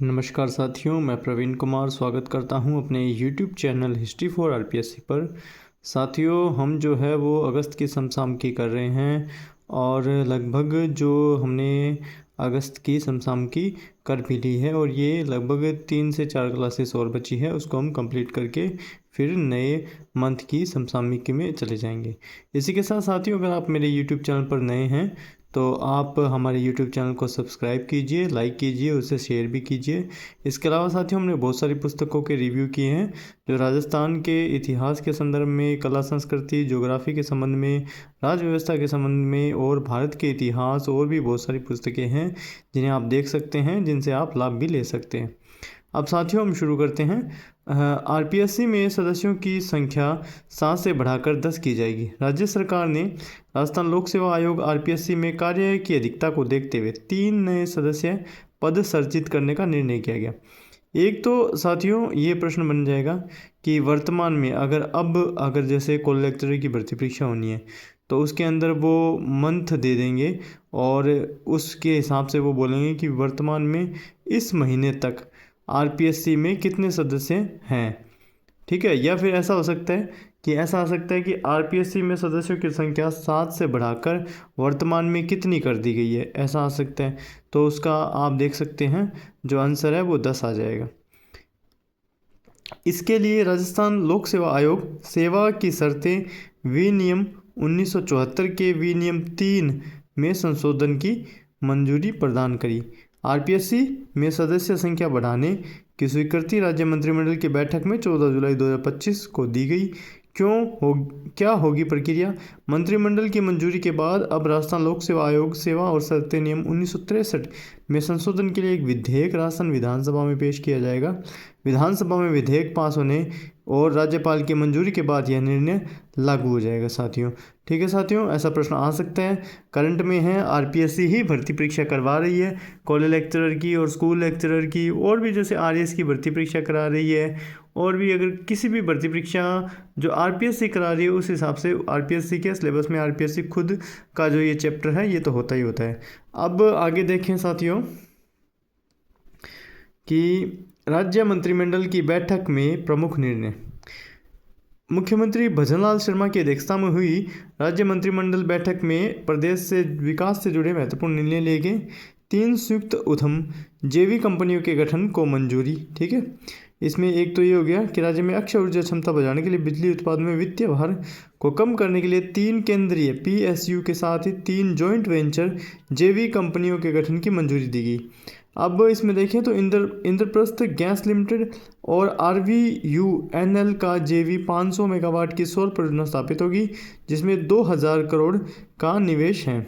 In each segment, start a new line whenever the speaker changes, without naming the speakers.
नमस्कार साथियों, मैं प्रवीण कुमार स्वागत करता हूं अपने YouTube channel history for RPSC पर। साथियों, हम जो है वो अगस्त की समसामयिकी कर रहे हैं और लगभग जो हमने अगस्त की समसामयिकी कर भी ली है और ये लगभग 3 से 4 क्लासेस और बची है, उसको हम कंप्लीट करके फिर नए मंथ की समसामयिकी में चले जाएंगे। इसी के साथ साथियों, अगर आप मेरे YouTube चैनल पर नए हैं तो आप हमारे YouTube चैनल को सब्सक्राइब कीजिए, लाइक कीजिए, उसे शेयर भी कीजिए। इसके अलावा साथियों, हमने बहुत सारी पुस्तकों के रिव्यू किए हैं जो राजस्थान के इतिहास के संदर्भ में, कला संस्कृति, ज्योग्राफी के संबंध में, राज्य व्यवस्था के संबंध में और भारत के इतिहास और भी बहुत सारी पुस्तकें हैं जिन्हें आप देख सकते हैं, जिनसे आप लाभ भी ले सकते हैं। अब साथियों, हम शुरू करते हैं। आरपीएससी में सदस्यों की संख्या 7 से बढ़ाकर 10 की जाएगी। राज्य सरकार ने राजस्थान लोक सेवा आयोग आरपीएससी में कार्य की अधिकता को देखते हुए 3 नए सदस्य पद सृजित करने का निर्णय किया गया। एक तो साथियों ये प्रश्न बन जाएगा कि वर्तमान में अगर जैसे कलेक्टर की भर्ती परीक्षा होनी है तो उसके अंदर वो मंथ दे देंगे और उसके हिसाब से वो बोलेंगे कि वर्तमान में इस महीने तक आरपीएससी में कितने सदस्य हैं, ठीक है। या फिर ऐसा हो सकता है कि आरपीएससी में सदस्यों की संख्या 7 से बढ़ाकर वर्तमान में कितनी कर दी गई है, ऐसा आ सकता है। तो उसका आप देख सकते हैं जो आंसर है वो 10 आ जाएगा। इसके लिए राजस्थान लोक सेवा आयोग सेवा की शर्तें विनियम 1974 के विनियम 3 में संशोधन की मंजूरी प्रदान करी। आरपीएससी में सदस्य संख्या बढ़ाने की स्वीकृति राज्य मंत्रिमंडल की बैठक में 14 जुलाई 2025 को दी गई। क्या होगी प्रक्रिया? मंत्रिमंडल की मंजूरी के बाद अब राजस्थान लोक सेवा आयोग सेवा और शर्तें नियम 1963 में संशोधन के लिए एक विधेयक राजस्थान विधानसभा में पेश किया जाएगा। विधानसभा में विधेयक पास होने और राज्यपाल की मंजूरी के बाद यह निर्णय लागू हो जाएगा साथियों। ठीक है साथियों, ऐसा प्रश्न आ सकता है। करंट में है आरपीएससी ही भर्ती परीक्षा करवा रही है, कॉलेज लेक्चरर की और स्कूल लेक्चरर की, और भी जैसे आरएएस की भर्ती परीक्षा करा रही है, और भी अगर किसी भी भर्ती परीक्षा जो आरपीएससी करा रही है उस हिसाब से आरपीएससी के सिलेबस में आरपीएससी खुद का जो ये चैप्टर है ये तो होता ही होता है। अब आगे देखें साथियों कि राज्य मंत्रिमंडल की बैठक में प्रमुख निर्णय। मुख्यमंत्री भजनलाल शर्मा की अध्यक्षता में हुई राज्य मंत्रिमंडल बैठक में प्रदेश से विकास से जुड़े महत्वपूर्ण निर्णय लिए गए। 3 संयुक्त उद्यम जेवी कंपनियों के गठन को मंजूरी, ठीक है। इसमें एक तो ये हो गया कि राज्य में अक्षय ऊर्जा क्षमता बढ़ाने के लिए बिजली उत्पादन में वित्तीय भार को कम करने के लिए 3 केंद्रीय पीएसयू के साथ ही 3 जॉइंट वेंचर जेवी कंपनियों के गठन की मंजूरी दी गई। अब इसमें देखें तो इंद्रप्रस्थ गैस लिमिटेड और आरवीयूएनएल का जेवी 500 मेगावाट की सौर परियोजना स्थापित होगी, जिसमें 2000 करोड़ का निवेश है।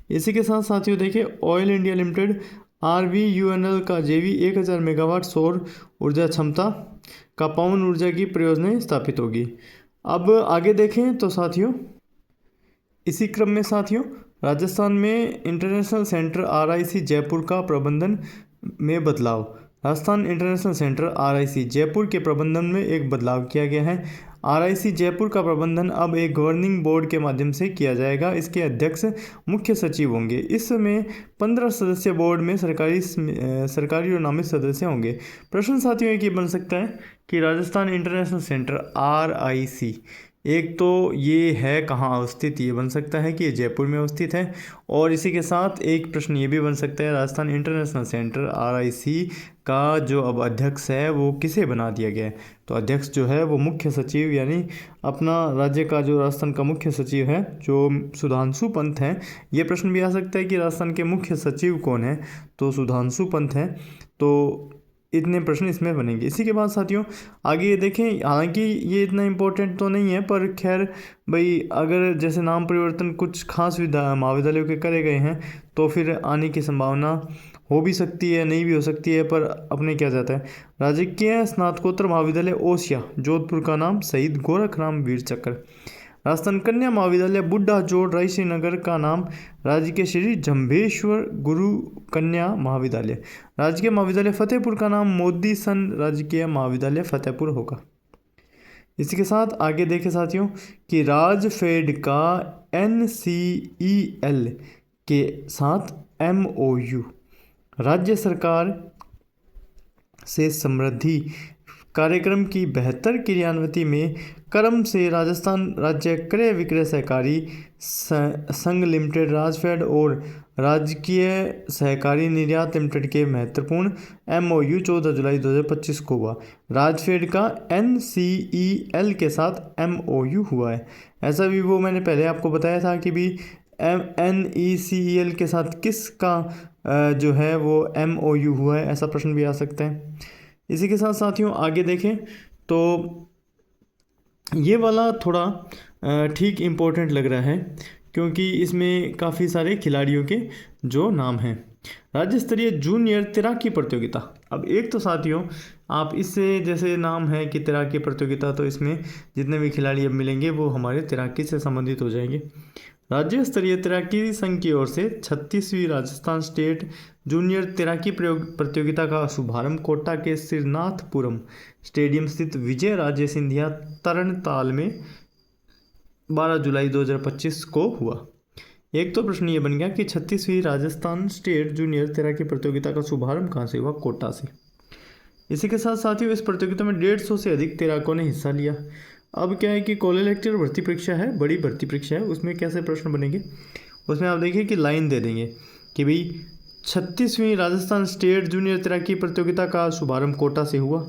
इसी के साथ साथियों देखें, ऑयल इंडिया लिमिटेड आरवीयूएनएल का जेवी 1000 मेगावाट सौर ऊर्जा क्षमता का पवन ऊर्जा की परियोजना स्थापित होगी। अब आगे देखें तो साथियों, इसी क्रम में साथियों राजस्थान में इंटरनेशनल सेंटर आरआईसी जयपुर का प्रबंधन में बदलाव। Rajasthan international centre RIC Jaipur के प्रबंधन में एक बदलाव किया गया है। आरआईसी जयपुर का प्रबंधन अब एक गवर्निंग बोर्ड के माध्यम से किया जाएगा। इसके अध्यक्ष मुख्य सचिव होंगे। इसमें 15 सदस्य बोर्ड में सरकारी और नामित सदस्य होंगे। प्रश्न साथियों एक ये बन सकता है कि राजस्थान इंटरनेशनल सेंटर आरआईसी, एक तो ये है कहाँ अवस्थित, ये बन सकता है कि ये जयपुर में अवस्थित है। और इसी के साथ एक प्रश्न ये भी बन सकता है, राजस्थान इंटरनेशनल सेंटर आरआईसी का जो अब अध्यक्ष है वो किसे बना दिया गया है? तो अध्यक्ष जो है वो मुख्य सचिव, यानी अपना राज्य का जो राजस्थान का मुख्य सचिव है जो सुधांशु पंत हैं। ये प्रश्न भी आ सकता है कि राजस्थान के मुख्य सचिव कौन है, तो सुधांशु पंत हैं। तो इतने प्रश्न इसमें बनेंगे। इसी के बाद साथियों आगे ये देखें, हालांकि ये इतना इम्पोर्टेंट तो नहीं है, पर खैर भाई अगर जैसे नाम परिवर्तन कुछ खास महाविद्यालयों के करे गए हैं तो फिर आने की संभावना हो भी सकती है, नहीं भी हो सकती है, पर अपने क्या जाता है। राजकीय स्नातकोत्तर महाविद्यालय ओसिया जोधपुर का नाम शहीद गोरखराम वीर चक्र। राजस्थान कन्या महाविद्यालय बुड्ढा जोड़ रायसी नगर का नाम राजकीय श्री जम्भेश्वर गुरु कन्या महाविद्यालय। राजकीय महाविद्यालय फतेहपुर का नाम मोदी सन राजकीय महाविद्यालय फतेहपुर होगा। इसी के साथ आगे देखें साथियों कि राजफेड का NCEL के साथ MOU राज्य सरकार से समृद्धि कार्यक्रम की बेहतर क्रियान्विति में क्रम से राजस्थान राज्य क्रय विक्रय सहकारी संघ लिमिटेड राजफेड और राजकीय सहकारी निर्यात लिमिटेड के महत्वपूर्ण MOU 14 जुलाई 2025 को हुआ। राजफेड का NCEL के साथ MOU हुआ है। ऐसा भी वो मैंने पहले आपको बताया था कि भी NECEL के साथ किसका जो है वो MOU हुआ है, ऐसा प्रश्न भी आ सकता है। इसी के साथ साथियों आगे देखें तो ये वाला थोड़ा ठीक इम्पोर्टेंट लग रहा है क्योंकि इसमें काफ़ी सारे खिलाड़ियों के जो नाम हैं। राज्य स्तरीय जूनियर तैराकी प्रतियोगिता। अब एक तो साथियों आप इससे जैसे नाम है कि तैराकी प्रतियोगिता, तो इसमें जितने भी खिलाड़ी अब मिलेंगे वो हमारे तैराकी से संबंधित हो जाएंगे। राज्य स्तरीय तैराकी संघ की ओर से 36वीं राजस्थान स्टेट जूनियर तैराकी प्रतियोगिता का शुभारंभ कोटा के श्रीनाथपुरम स्टेडियम स्थित विजय राजे सिंधिया तरणताल में 12 जुलाई 2025 को हुआ। एक तो प्रश्न ये बन गया कि 36वीं राजस्थान स्टेट जूनियर तैराकी प्रतियोगिता का शुभारंभ कहाँ से हुआ? कोटा से। इसी के साथ साथियों इस प्रतियोगिता में 150 से अधिक तैराकों ने हिस्सा लिया। अब क्या है कि कॉलेज लेक्चर भर्ती परीक्षा है, बड़ी भर्ती परीक्षा है, उसमें कैसे प्रश्न बनेंगे? उसमें आप देखिए कि लाइन दे देंगे कि भाई 36वीं राजस्थान स्टेट जूनियर तैराकी प्रतियोगिता का शुभारंभ कोटा से हुआ।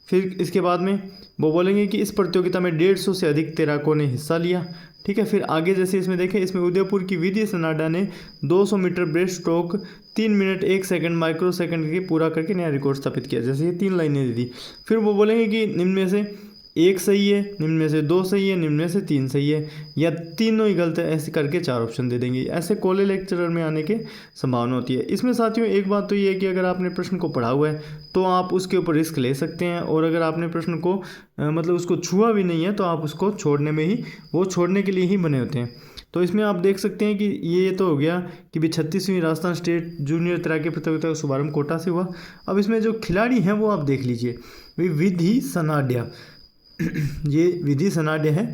फिर इसके बाद में वो बोलेंगे कि इस प्रतियोगिता में 150 से अधिक तैराकों ने हिस्सा लिया। ठीक है, फिर आगे जैसे इसमें देखें, इसमें उदयपुर की विधि सनाडा ने 200 metre breaststroke 3 minute 1 second microsecond के पूरा करके नया रिकॉर्ड स्थापित किया। जैसे ये 3 लाइनें दे दी। फिर वो बोलेंगे कि निम्न में से 1 सही है, निम्न में से 2 सही है, निम्न में से 3 सही है, या तीनों ही गलत है, ऐसे करके 4 ऑप्शन दे देंगे। ऐसे कॉलेज लेक्चरर में आने की संभावना होती है। इसमें साथियों एक बात तो ये है कि अगर आपने प्रश्न को पढ़ा हुआ है तो आप उसके ऊपर रिस्क ले सकते हैं, और अगर आपने प्रश्न को मतलब उसको छुआ भी नहीं है तो आप उसको छोड़ने में ही, वो छोड़ने के लिए ही बने होते हैं। तो इसमें आप देख सकते हैं कि ये तो हो गया कि भी 36वीं राजस्थान स्टेट जूनियर तैराकी प्रतियोगिता का शुभारंभ कोटा से हुआ। अब इसमें जो खिलाड़ी हैं वो आप देख लीजिए। विधि सनाड्या, ये विधि सनाड्या है,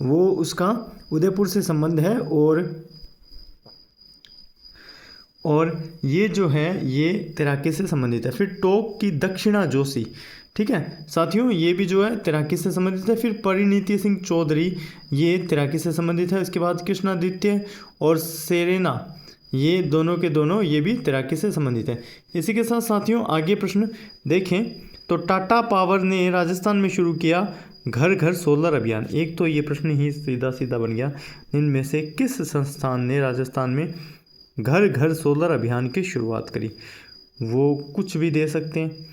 वो उसका उदयपुर से संबंध है, और ये जो है ये तैराकी से संबंधित है। फिर टोक की दक्षिणा जोशी, ठीक है साथियों, ये भी जो है तैराकी से संबंधित है। फिर परिणीति सिंह चौधरी, ये तैराकी से संबंधित है। इसके बाद कृष्णादित्य और सेरेना, ये दोनों के दोनों ये भी तैराकी से संबंधित है। इसी के साथ साथियों आगे प्रश्न देखें तो टाटा पावर ने राजस्थान में शुरू किया घर घर सोलर अभियान। एक तो ये प्रश्न ही सीधा सीधा बन गया, इनमें से किस संस्थान ने राजस्थान में घर घर सोलर अभियान की शुरुआत करी? वो कुछ भी दे सकते हैं,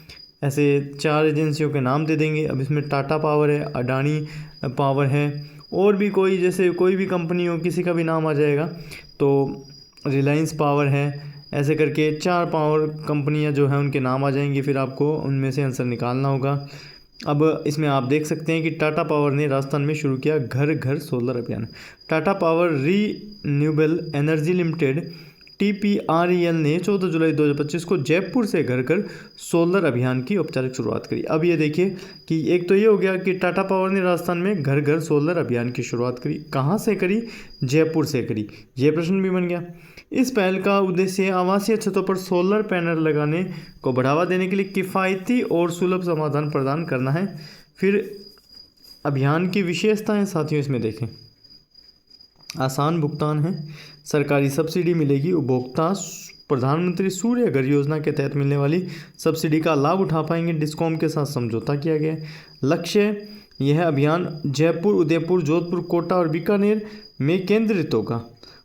ऐसे 4 एजेंसियों के नाम दे देंगे। अब इसमें टाटा पावर है, अडानी पावर है, और भी कोई, जैसे कोई भी कंपनी हो किसी का भी नाम आ जाएगा, तो रिलायंस पावर है, ऐसे करके 4 पावर कंपनियां जो हैं उनके नाम आ जाएंगे। फिर आपको उनमें से आंसर निकालना होगा। अब इसमें आप देख सकते हैं कि टाटा पावर ने राजस्थान में शुरू किया घर घर सोलर अभियान। Tata power renewable energy limited TPREL ने 14 जुलाई 2025 को जयपुर से घर घर सोलर अभियान की औपचारिक शुरुआत करी। अब ये देखिए कि एक तो ये हो गया कि टाटा पावर ने राजस्थान में घर घर सोलर अभियान की शुरुआत करी। कहाँ से करी? जयपुर से करी। ये प्रश्न भी बन गया। इस पहल का उद्देश्य आवासीय छतों पर सोलर पैनल लगाने को बढ़ावा देने के लिए किफ़ायती और सुलभ समाधान प्रदान करना है। फिर अभियान की विशेषताएं साथियों इसमें देखें। आसान भुगतान है, सरकारी सब्सिडी मिलेगी, उपभोक्ता प्रधानमंत्री सूर्य घर योजना के तहत मिलने वाली सब्सिडी का लाभ उठा पाएंगे, डिस्कॉम के साथ समझौता किया गया है। लक्ष्य यह अभियान जयपुर, उदयपुर, जोधपुर, कोटा और बीकानेर में केंद्रित होगा,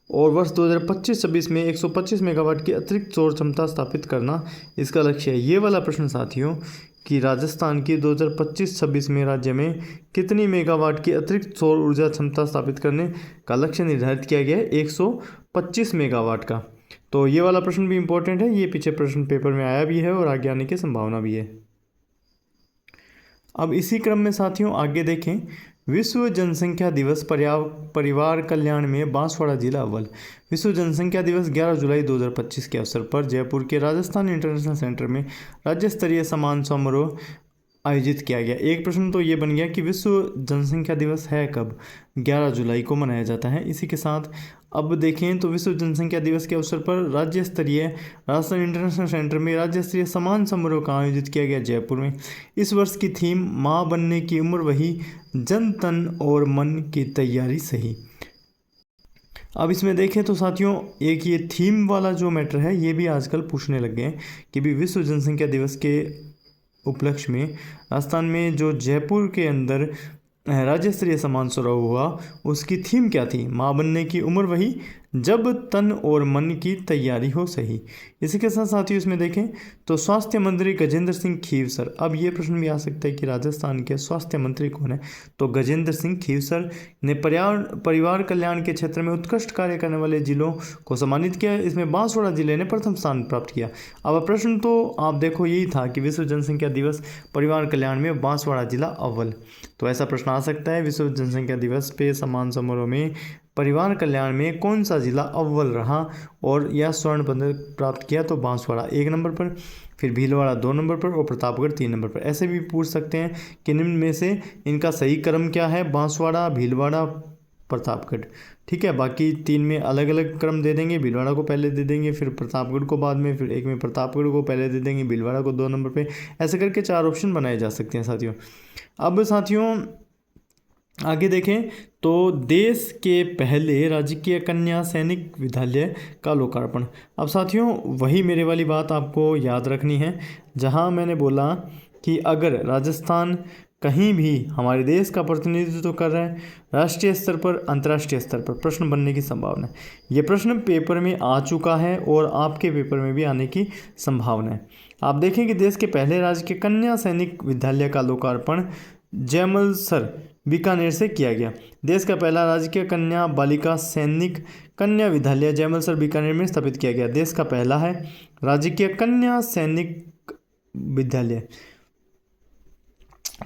और वर्ष 2025-26 में 125 मेगावाट की अतिरिक्त सौर क्षमता स्थापित करना इसका लक्ष्य है। ये वाला प्रश्न साथियों कि राजस्थान की 2025-26 में राज्य में कितनी मेगावाट की अतिरिक्त सौर ऊर्जा क्षमता स्थापित करने का लक्ष्य निर्धारित किया गया है? 125 मेगावाट का। तो ये वाला प्रश्न भी इम्पोर्टेंट है, ये पीछे प्रश्न पेपर में आया भी है और आगे आने की संभावना भी है। अब इसी क्रम में साथियों आगे देखें, विश्व जनसंख्या दिवस परिवार कल्याण में बांसवाड़ा जिला अव्वल। विश्व जनसंख्या दिवस 11 जुलाई 2025 के अवसर पर जयपुर के राजस्थान इंटरनेशनल सेंटर में राज्य स्तरीय सम्मान समारोह आयोजित किया गया। एक प्रश्न तो ये बन गया कि विश्व जनसंख्या दिवस है कब? 11 जुलाई को मनाया जाता है। इसी के साथ अब देखें तो विश्व जनसंख्या दिवस के अवसर पर राज्य स्तरीय राजस्थान इंटरनेशनल सेंटर में राज्य स्तरीय सम्मान समारोह का आयोजित किया गया जयपुर में। इस वर्ष की थीम माँ बनने की उम्र वही, जन तन और मन की तैयारी सही। अब इसमें देखें तो साथियों, एक ये थीम वाला जो मैटर है ये भी आजकल पूछने लग गए हैं कि भी विश्व जनसंख्या दिवस के उपलक्ष्य में राजस्थान में जो जयपुर के अंदर राज्य स्तरीय सम्मान समारोह हुआ उसकी थीम क्या थी? माँ बनने की उम्र वही, जब तन और मन की तैयारी हो सही। इसी के साथ साथियों इसमें देखें तो स्वास्थ्य मंत्री गजेंद्र सिंह खीवसर। अब ये प्रश्न भी आ सकता है कि राजस्थान के स्वास्थ्य मंत्री कौन है? तो गजेंद्र सिंह खीवसर ने परिवार कल्याण के क्षेत्र में उत्कृष्ट कार्य करने वाले जिलों को सम्मानित किया। इसमें बांसवाड़ा जिले ने प्रथम स्थान प्राप्त किया। अब प्रश्न तो आप देखो यही था कि विश्व जनसंख्या दिवस परिवार कल्याण में बांसवाड़ा जिला अव्वल। तो ऐसा प्रश्न आ सकता है विश्व जनसंख्या दिवस पे सम्मान समारोह में परिवार कल्याण में कौन सा जिला अव्वल रहा और यह स्वर्ण पदक प्राप्त किया? तो बांसवाड़ा 1 नंबर पर, फिर भीलवाड़ा 2 नंबर पर और प्रतापगढ़ 3 नंबर पर। ऐसे भी पूछ सकते हैं कि निम्न में से इनका सही क्रम क्या है? बांसवाड़ा, भीलवाड़ा, प्रतापगढ़। ठीक है, बाकी 3 में अलग अलग क्रम दे देंगे। भीलवाड़ा को पहले दे देंगे, फिर प्रतापगढ़ को बाद में, फिर एक में प्रतापगढ़ को पहले दे देंगे, भीलवाड़ा को 2 नंबर पे। ऐसे करके 4 ऑप्शन बनाए जा सकते हैं साथियों। अब साथियों आगे देखें तो देश के पहले राजकीय कन्या सैनिक विद्यालय का लोकार्पण। अब साथियों वही मेरे वाली बात आपको याद रखनी है, जहां मैंने बोला कि अगर राजस्थान कहीं भी हमारे देश का प्रतिनिधित्व कर रहा है राष्ट्रीय स्तर पर, अंतर्राष्ट्रीय स्तर पर प्रश्न बनने की संभावना है। ये प्रश्न पेपर में आ चुका है और आपके पेपर में भी आने की संभावना है। आप देखें कि देश के पहले राजकीय कन्या सैनिक विद्यालय का लोकार्पण जैमलसर बीकानेर से किया गया। देश का पहला राजकीय कन्या बालिका सैनिक कन्या विद्यालय जैमलसर बीकानेर में स्थापित किया गया। देश का पहला है राजकीय कन्या सैनिक विद्यालय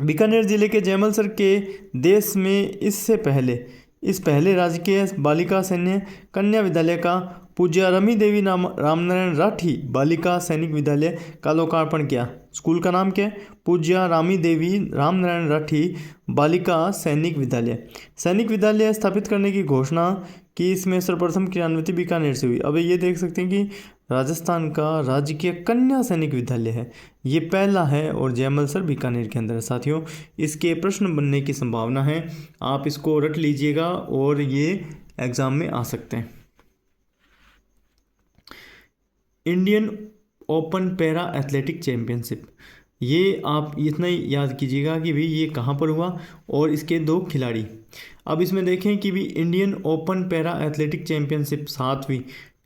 बीकानेर जिले के जैमलसर के देश में इस पहले राजकीय बालिका सैन्य कन्या विद्यालय का पूज्य रमी देवी रामनारायण राठी बालिका सैनिक विद्यालय का लोकार्पण किया। स्कूल का नाम क्या है? पूज्य रामी देवी रामनारायण राठी बालिका सैनिक विद्यालय। सैनिक विद्यालय स्थापित करने की घोषणा की इसमें सर्वप्रथम क्रियान्विति बीकानेर से हुई। अब ये देख सकते हैं कि राजस्थान का राजकीय कन्या सैनिक विद्यालय है, ये पहला है और जैमलसर बीकानेर के अंदर है। साथियों इसके प्रश्न बनने की संभावना है, आप इसको रट लीजिएगा और ये एग्जाम में आ सकते हैं। Indian Open para athletic championship, ये आप इतना ही याद कीजिएगा कि भाई ये कहाँ पर हुआ और इसके 2 खिलाड़ी। अब इसमें देखें कि भी Indian Open para athletic championship 7वीं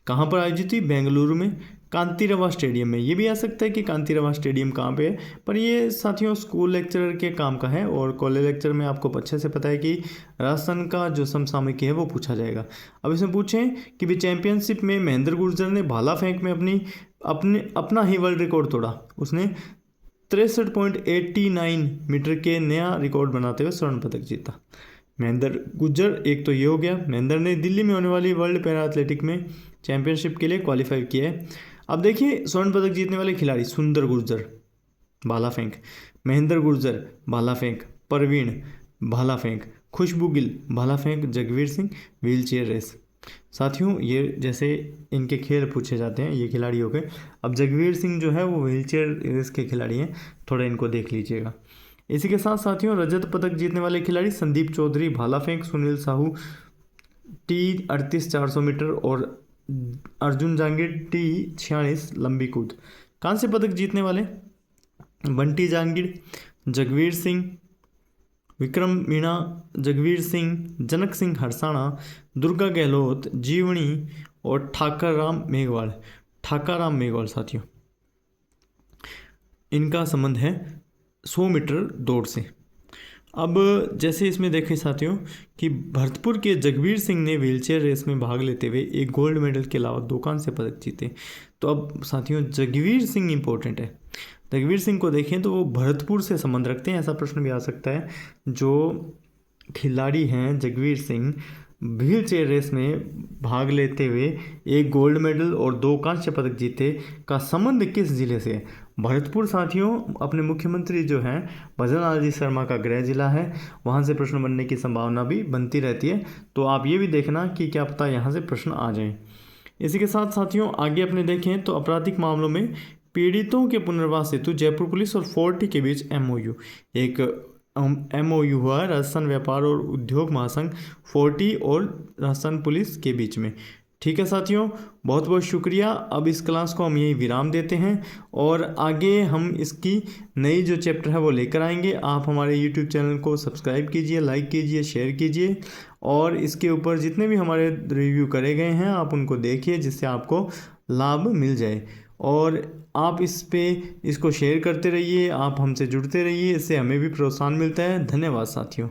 कहाँ पर आयोजित हुई? बेंगलुरु में कांतिरवा स्टेडियम में। ये भी आ सकता है कि कांतिरवा स्टेडियम कहाँ पे है, पर ये साथियों स्कूल लेक्चरर के काम का है और कॉलेज लेक्चर में आपको अच्छे से पता है कि राजस्थान का जो समसामयिक है वो पूछा जाएगा। अब इसमें पूछें कि भी चैंपियनशिप में महेंद्र गुर्जर ने भाला फेंक में अपना ही वर्ल्ड रिकॉर्ड तोड़ा। उसने 63.89 मीटर के नया रिकॉर्ड बनाते हुए स्वर्ण पदक जीता। महेंद्र गुर्जर, एक तो ये हो गया। महेंद्र ने दिल्ली में होने वाली वर्ल्ड पैरा एथलेटिक में चैंपियनशिप के लिए क्वालिफाई किया है। अब देखिए स्वर्ण पदक जीतने वाले खिलाड़ी: सुंदर गुर्जर भाला फेंक, महेंद्र गुर्जर भाला फेंक, परवीन भाला फेंक, खुशबू गिल भाला फेंक, Jagveer Singh wheelchair race. साथियों ये जैसे इनके खेल पूछे जाते हैं, ये खिलाड़ी हो गए। अब जगवीर सिंह जो है वो व्हील चेयर रेस के खिलाड़ी हैं, थोड़ा इनको देख लीजिएगा। इसी के साथ साथियों रजत पदक जीतने वाले खिलाड़ी: संदीप चौधरी भाला फेंक, सुनील साहू T38 400 मीटर और अर्जुन जांगीर T46 लंबी कूद। कांस्य पदक जीतने वाले: बंटी जांगीर, जगवीर सिंह, विक्रम मीणा, जगवीर सिंह, जनक सिंह हरसाणा, दुर्गा गहलोत, जीवनी और ठाकराम मेघवाल। साथियों इनका संबंध है 100 मीटर दौड़ से। अब जैसे इसमें देखें साथियों कि भरतपुर के जगवीर सिंह ने व्हीलचेयर रेस में भाग लेते हुए 1 गोल्ड मेडल के अलावा 2 कांस्य पदक जीते। तो अब साथियों जगवीर सिंह इंपॉर्टेंट है। जगवीर सिंह को देखें तो वो भरतपुर से संबंध रखते हैं, ऐसा प्रश्न भी आ सकता है। जो खिलाड़ी हैं Jagveer Singh wheelchair race में भाग लेते हुए एक गोल्ड मेडल और 2 कांस्य पदक जीते का संबंध किस जिले से है? भरतपुर साथियों अपने मुख्यमंत्री जो हैं भजनलाल जी शर्मा का गृह जिला है, वहाँ से प्रश्न बनने की संभावना भी बनती रहती है। तो आप ये भी देखना कि क्या पता यहाँ से प्रश्न आ जाएं। इसी के साथ साथियों आगे अपने देखें तो आपराधिक मामलों में पीड़ितों के पुनर्वास हेतु जयपुर पुलिस और फोर्टी के बीच एक एमओयू हुआ राजस्थान व्यापार और उद्योग महासंघ फोर्टी और राजस्थान पुलिस के बीच में। ठीक है साथियों, बहुत बहुत शुक्रिया। अब इस क्लास को हम यही विराम देते हैं और आगे हम इसकी नई जो चैप्टर है वो लेकर आएंगे। आप हमारे यूट्यूब चैनल को सब्सक्राइब कीजिए, लाइक कीजिए, शेयर कीजिए और इसके ऊपर जितने भी हमारे रिव्यू करे गए हैं आप उनको देखिए, जिससे आपको लाभ मिल जाए। और आप इसको शेयर करते रहिए, आप हमसे जुड़ते रहिए, इससे हमें भी प्रोत्साहन मिलता है। धन्यवाद साथियों।